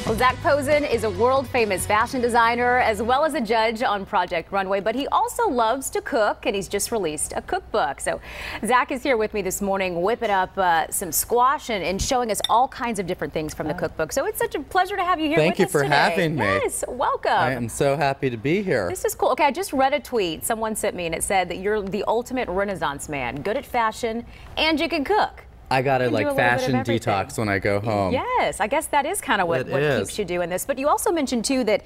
Well, Zac Posen is a world-famous fashion designer as well as a judge on Project Runway, but he also loves to cook, and he's just released a cookbook. So Zac is here with me this morning, whipping up some squash and showing us all kinds of different things from the cookbook. So it's such a pleasure to have you here with us today. Thank you for having me. Yes, welcome. I am so happy to be here. This is cool. Okay, I just read a tweet someone sent me, and it said that you're the ultimate Renaissance man, good at fashion, and you can cook. I got to like fashion detox when I go home. Yes, I guess that is kind of what keeps you doing this. But you also mentioned too that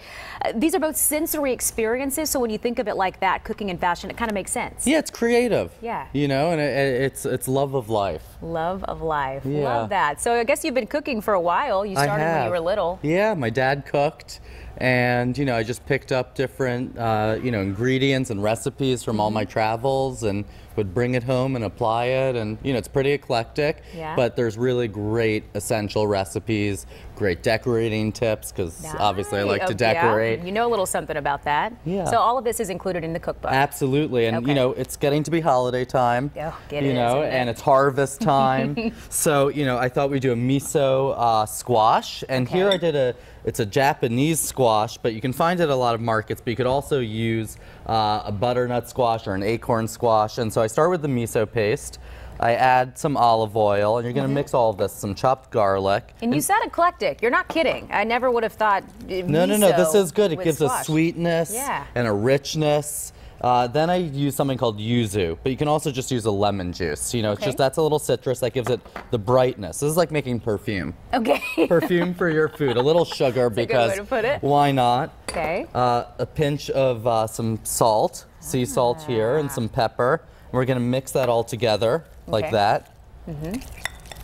these are both sensory experiences. So when you think of it like that, cooking and fashion, it kind of makes sense. Yeah, it's creative. Yeah. You know, and it's love of life. Love of life. Yeah. Love that. So I guess you've been cooking for a while. You started when you were little. Yeah, my dad cooked. And, you know, I just picked up different, you know, ingredients and recipes from all my travels and would bring it home and apply it. And, you know, it's pretty eclectic, but there's really great essential recipes, great decorating tips, because obviously I like to decorate. Yeah. You know a little something about that. Yeah. So all of this is included in the cookbook. Absolutely. And, you know, it's getting to be holiday time, you know, and it's harvest time. So, you know, I thought we'd do a miso squash. And here I did it's a Japanese squash, but you can find it at a lot of markets, but you could also use a butternut squash or an acorn squash. And so I start with the miso paste. I add some olive oil, and you're going to mix all of this, some chopped garlic. And you said eclectic. You're not kidding. I never would have thought No, this is good. It gives squash. a sweetness and a richness. Then I use something called yuzu, but you can also just use a lemon juice. You know, it's just that's a little citrus that gives it the brightness. This is like making perfume. Okay. Perfume for your food. A little sugar because a good way to put it. Why not? Okay. A pinch of some salt, sea salt here, and some pepper. And we're gonna mix that all together like that.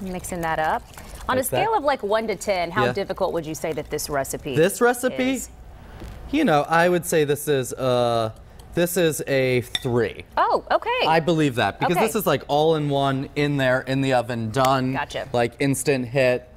Mixing that up. On a scale of like 1 to 10, how difficult would you say that this recipe is? This recipe, you know, I would say this is a 3. Oh, okay. I believe that because this is like all in one, in there, in the oven, done. Gotcha. Like instant hit.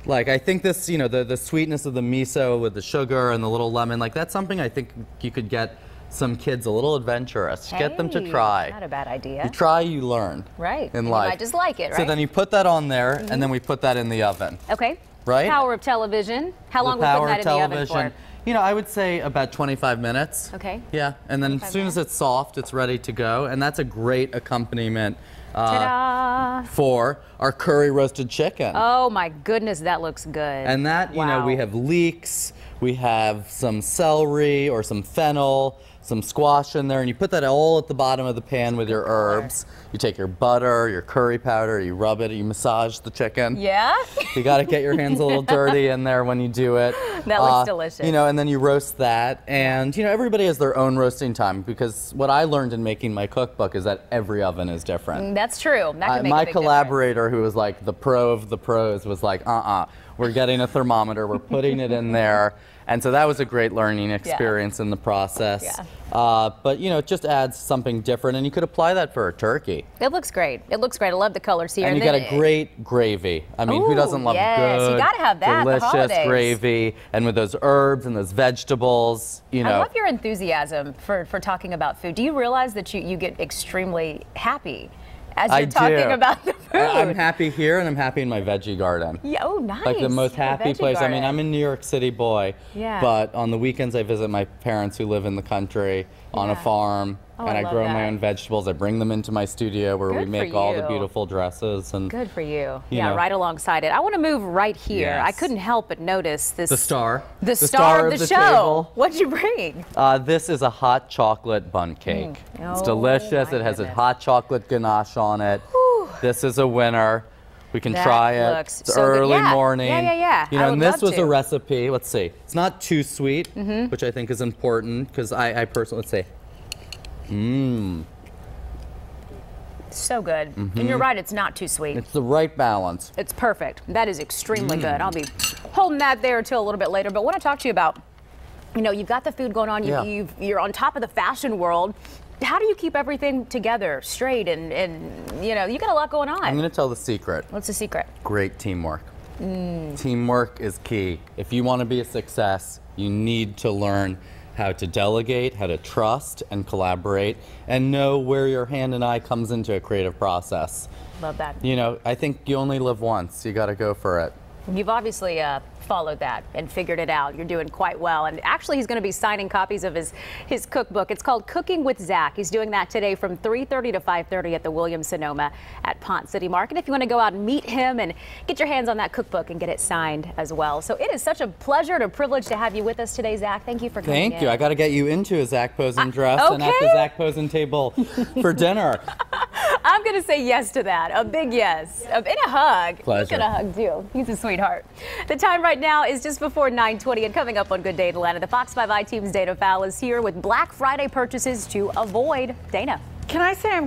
Like I think this, you know, the sweetness of the miso with the sugar and the little lemon, like that's something I think you could get some kids a little adventurous. Get them to try. Not a bad idea. You try, you learn. Right. In life. You might just like it, right? So then you put that on there, and then we put that in the oven. Okay. Right? Power of television. How long are we putting that in the oven for? You know, I would say about 25 minutes. Okay. Yeah, and then as soon as it's soft, it's ready to go, and that's a great accompaniment for our curry roasted chicken. Oh my goodness, that looks good. And that, you know, we have leeks, we have some celery or some fennel, some squash in there, and you put that all at the bottom of the pan with your herbs. You take your butter, your curry powder, you rub it, you massage the chicken. Yeah? You got to get your hands a little dirty in there when you do it. That looks delicious. You know, and then you roast that, and you know, everybody has their own roasting time, because what I learned in making my cookbook is that every oven is different. That's true. That can make my a big collaborator, who was like the pro of the pros, was like, we're getting a thermometer, we're putting it in there. And so that was a great learning experience in the process. But, you know, it just adds something different, and you could apply that for a turkey. It looks great. It looks great. I love the colors here. And you got a great gravy. I mean, who doesn't love good, you gotta have that, delicious gravy, and with those herbs and those vegetables, you know. I love your enthusiasm for talking about food. Do you realize that you get extremely happy as you're talking about the food? I'm happy here, and I'm happy in my veggie garden. Yeah, oh, nice. Like the most happy place. I mean, I'm a New York City boy, but on the weekends I visit my parents who live in the country on a farm, and I grow my own vegetables. I bring them into my studio where we make all the beautiful dresses. And good for you. Yeah, right alongside it. I want to move right here. Yes. I couldn't help but notice this. The star of the show. Table. What'd you bring? This is a hot chocolate bundt cake. It's delicious. It has a hot chocolate ganache on it. Whew. This is a winner. We can try it. It's early morning. Yeah. You know, and this was a recipe. Let's see. It's not too sweet, which I think is important, because I personally, let's say, so good. And you're right, it's not too sweet. It's the right balance. It's perfect. That is extremely good. I'll be holding that there until a little bit later, but I want to talk to you about, you know, you've got the food going on. You're on top of the fashion world. How do you keep everything together straight and you know, you got a lot going on. I'm going to tell the secret. What's the secret? Great teamwork. Teamwork is key. If you want to be a success, you need to learn how to delegate, how to trust and collaborate, and know where your hand and eye comes into a creative process. Love that. You know, I think you only live once. You got to go for it. You've obviously followed that and figured it out. You're doing quite well. And actually, he's going to be signing copies of his cookbook. It's called Cooking with Zac. He's doing that today from 3:30 to 5:30 at the Williams-Sonoma at Ponce City Market. If you want to go out and meet him and get your hands on that cookbook and get it signed as well. So it is such a pleasure and a privilege to have you with us today, Zac. Thank you for coming in. Thank you. I got to get you into a Zac Posen dress and at the Zac Posen table for dinner. I'm going to say yes to that. A big yes. And a hug. Pleasure. He's going to hug too. He's a sweetheart. The time right now is just before 9:20, and coming up on Good Day Atlanta, the Fox 5 I team's Dana Fowle is here with Black Friday purchases to avoid. Dana. Can I say I'm